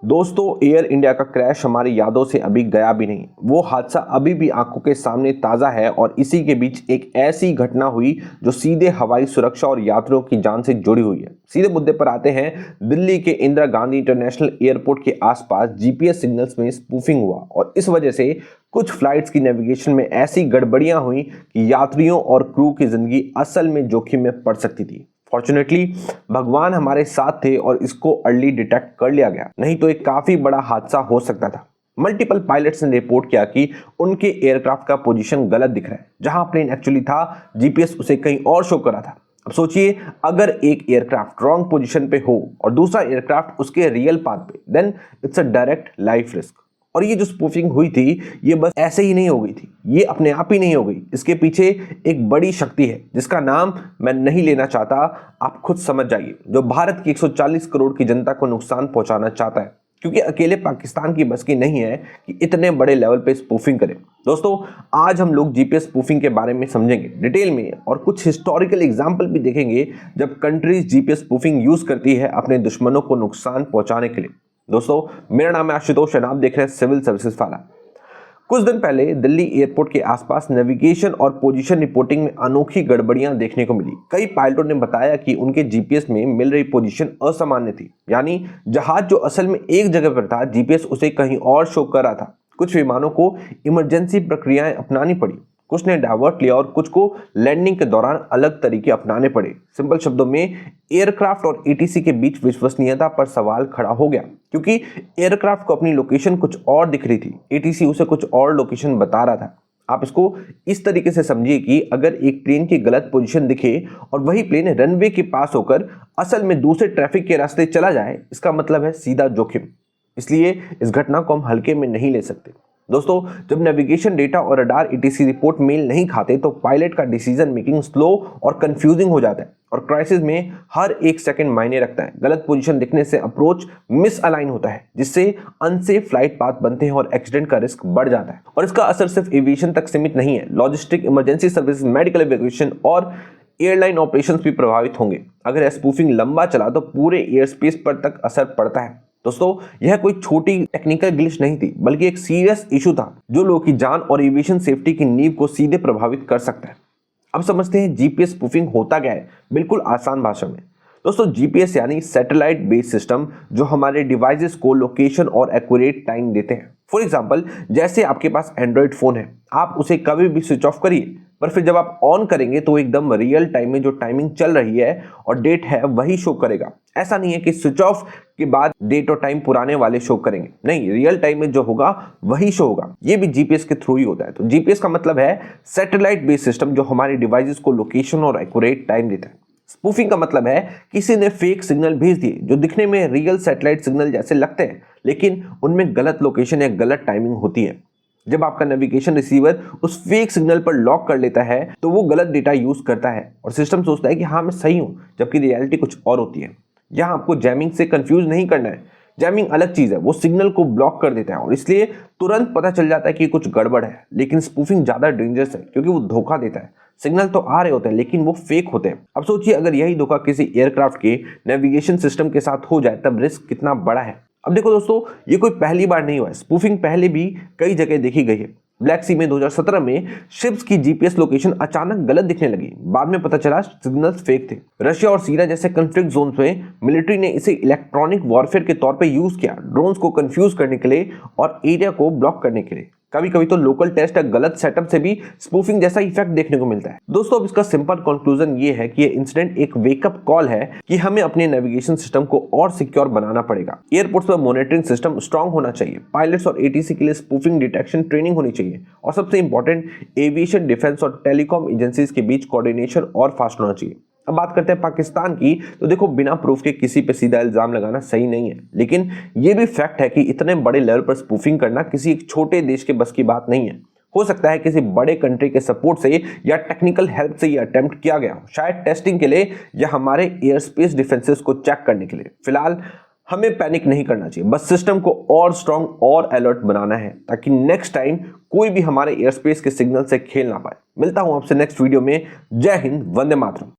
दोस्तों, air India का crash हमारी यादों से अभी गया भी नहीं। वो हादसा अभी भी आंखों के सामने ताज़ा है और इसी के बीच एक ऐसी घटना हुई जो सीधे हवाई सुरक्षा और यात्रियों की जान से जुड़ी हुई है। सीधे मुद्दे पर आते हैं। दिल्ली के इंदिरा गांधी इंटरनेशनल एयरपोर्ट के आसपास जीपीएस सिग्नल्स में स्पूफिंग हुआ और इस वजह से कुछ फ्लाइट्स की नेविगेशन में ऐसी गड़बड़ियां हुई कि यात्रियों और क्रू की जिंदगी असल में जोखिम में पड़ सकती थी। फॉर्चुनेटली भगवान हमारे साथ थे और इसको अर्ली डिटेक्ट कर लिया गया, नहीं तो एक काफी बड़ा हादसा हो सकता था। मल्टीपल पायलट्स ने रिपोर्ट किया कि उनके एयरक्राफ्ट का पोजीशन गलत दिख रहा है। जहां प्लेन एक्चुअली था, जीपीएस उसे कहीं और शो कर रहा था। अब सोचिए, अगर एक एयरक्राफ्ट रॉन्ग पोजीशन पे हो और दूसरा एयरक्राफ्ट उसके रियल पाथ पे, then it's a direct life risk. और ये जो स्पूफिंग हुई थी, ये बस ऐसे ही नहीं हो गई थी, ये अपने आप ही नहीं हो गई। इसके पीछे एक बड़ी शक्ति है जिसका नाम मैं नहीं लेना चाहता, आप खुद समझ जाइए, जो भारत की 140 करोड़ की जनता को नुकसान पहुंचाना चाहता है। क्योंकि अकेले पाकिस्तान की बस की नहीं है कि इतने बड़े लेवल पे स्पूफिंग करे। दोस्तों, आज हम लोग जीपीएस स्पूफिंग के बारे में समझेंगे डिटेल में और कुछ हिस्टोरिकल एग्जाम्पल भी देखेंगे जब कंट्रीज जीपीएस स्पूफिंग यूज करती है अपने दुश्मनों को नुकसान पहुंचाने के लिए। दोस्तों, मेरा नाम है आशुतोष और आप देख रहे हैं सिविल सर्विसेज फाला। कुछ दिन पहले दिल्ली एयरपोर्ट के आसपास नेविगेशन और पोजीशन रिपोर्टिंग में अनोखी गड़बड़ियां देखने को मिली। कई पायलटों ने बताया कि उनके जीपीएस में मिल रही पोजीशन असामान्य थी, यानी जहाज जो असल में एक जगह पर था, जीपीएस उसे कहीं और शो कर रहा था। कुछ विमानों को इमरजेंसी प्रक्रियाएं अपनानी पड़ी, कुछ ने डाइवर्ट लिया और कुछ को लैंडिंग के दौरान अलग तरीके अपनाने पड़े। सिंपल शब्दों में, एयरक्राफ्ट और एटीसी के बीच विश्वसनीयता पर सवाल खड़ा हो गया, क्योंकि एयरक्राफ्ट को अपनी लोकेशन कुछ और दिख रही थी, एटीसी उसे कुछ और लोकेशन बता रहा था। आप इसको इस तरीके से समझिए कि अगर एक प्लेन की गलत पोजीशन दिखे और वही प्लेन रनवे के पास होकर असल में दूसरे ट्रैफिक के रास्ते चला जाए, इसका मतलब है सीधा जोखिम। इसलिए इस घटना को हम हल्के में नहीं ले सकते। दोस्तों, जब नेविगेशन डेटा और रडार ईटीसी रिपोर्ट मेल नहीं खाते तो पायलट का डिसीजन मेकिंग स्लो और कंफ्यूजिंग हो जाता है और क्राइसिस में हर एक सेकंड मायने रखता है। गलत पोजीशन दिखने से अप्रोच मिस अलाइन होता है, जिससे अनसेफ फ्लाइट पाथ बनते हैं और एक्सीडेंट का रिस्क बढ़ जाता है। और इसका असर सिर्फ एविएशन तक सीमित नहीं है, लॉजिस्टिक, इमरजेंसी सर्विस, मेडिकल एवेक्यूएशन और एयरलाइन ऑपरेशंस भी प्रभावित होंगे। अगर यह स्पूफिंग लंबा चला तो पूरे एयर स्पेस पर तक असर पड़ता है। दोस्तों, यह कोई छोटी टेक्निकल ग्लिच नहीं थी, बल्कि एक सीरियस इशू था जो लोगों की जान और एविएशन सेफ्टी की नींव को सीधे प्रभावित कर सकता है। अब समझते हैं जीपीएस स्पूफिंग होता क्या है, बिल्कुल आसान भाषा में। दोस्तों, जीपीएस यानी सैटेलाइट बेस्ड सिस्टम, जो हमारे डिवाइसेस को लोकेशन और एक्यूरेट टाइम देते हैं। फॉर एग्जांपल, जैसे आपके पास एंड्रॉइड फोन है, आप उसे कभी भी स्विच ऑफ करिए, पर फिर जब आप ऑन करेंगे तो एकदम रियल टाइम में जो टाइमिंग चल रही है और डेट है वही शो करेगा। ऐसा नहीं है कि स्विच ऑफ के बाद डेट और टाइम पुराने वाले शो करेंगे, नहीं, रियल टाइम में जो होगा वही शो होगा। ये भी जीपीएस के थ्रू ही होता है। तो जीपीएस का मतलब है सैटेलाइट बेस्ड सिस्टम, जो हमारे डिवाइसेस को लोकेशन और एक्यूरेट टाइम देता है। स्पूफिंग का मतलब है किसी ने फेक सिग्नल भेज दिए जो दिखने में रियल सैटेलाइट सिग्नल जैसे लगते हैं, लेकिन उनमें गलत लोकेशन या गलत टाइमिंग होती है। जब आपका नेविगेशन रिसीवर उस फेक सिग्नल पर लॉक कर लेता है तो वो गलत डेटा यूज करता है और सिस्टम सोचता है कि हाँ, मैं सही हूं, जबकि रियलिटी कुछ और होती है। यहां आपको जैमिंग से कंफ्यूज नहीं करना है। जैमिंग अलग चीज है, वो सिग्नल को ब्लॉक कर देता है और इसलिए तुरंत पता चल जाता है कि कुछ गड़बड़ है। लेकिन स्पूफिंग ज्यादा डेंजरस है, क्योंकि वो धोखा देता है। सिग्नल तो आ रहे होते हैं लेकिन वो फेक होते हैं। अब सोचिए, अगर यही धोखा किसी एयरक्राफ्ट के नेविगेशन सिस्टम के साथ हो जाए, तब रिस्क कितना बड़ा है। अब देखो दोस्तों, ये कोई पहली बार नहीं हुआ है, स्पूफिंग पहले भी कई जगह देखी गई है। ब्लैक सी में 2017 में शिप्स की जीपीएस लोकेशन अचानक गलत दिखने लगी। बाद में पता चला सिग्नल्स फेक थे। रशिया और सीरिया जैसे कंफ्लिक्ट जोन्स में मिलिट्री ने इसे इलेक्ट्रॉनिक वॉरफेयर के तौर पे यूज किया, ड्रोन्स को कंफ्यूज करने के लिए और एरिया को ब्लॉक करने के लिए। कभी कभी तो लोकल टेस्ट या गलत सेटअप से भी स्पूफिंग जैसा इफेक्ट देखने को मिलता है। दोस्तों, अब इसका सिंपल कंक्लूजन ये है कि ये इंसिडेंट एक वेकअप कॉल है कि हमें अपने नेविगेशन सिस्टम को और सिक्योर बनाना पड़ेगा। एयरपोर्ट्स पर मॉनिटरिंग सिस्टम स्ट्रांग होना चाहिए, पायलट्स और एटीसी के लिए स्पूफिंग डिटेक्शन ट्रेनिंग होनी चाहिए, और सबसे इंपॉर्टेंट, एविएशन, डिफेंस और टेलीकॉम एजेंसीज के बीच कोऑर्डिनेशन और फास्ट होना चाहिए। अब बात करते हैं पाकिस्तान की, तो देखो, बिना प्रूफ के किसी पे सीधा इल्जाम लगाना सही नहीं है, लेकिन ये भी फैक्ट है कि इतने बड़े लेवल पर स्पूफिंग करना किसी एक छोटे देश के बस की बात नहीं है। हो सकता है किसी बड़े कंट्री के सपोर्ट से या टेक्निकल हेल्प से ये अटेम्प्ट किया गया हो, शायद टेस्टिंग के लिए या हमारे एयर स्पेस डिफेंसेस को चेक करने के लिए। फिलहाल हमें पैनिक नहीं करना चाहिए, बस सिस्टम को और स्ट्रांग और अलर्ट बनाना है, ताकि नेक्स्ट टाइम कोई भी हमारे एयर स्पेस के सिग्नल से खेल ना पाए। मिलता हूं आपसे नेक्स्ट वीडियो में। जय हिंद, वंदे मातरम।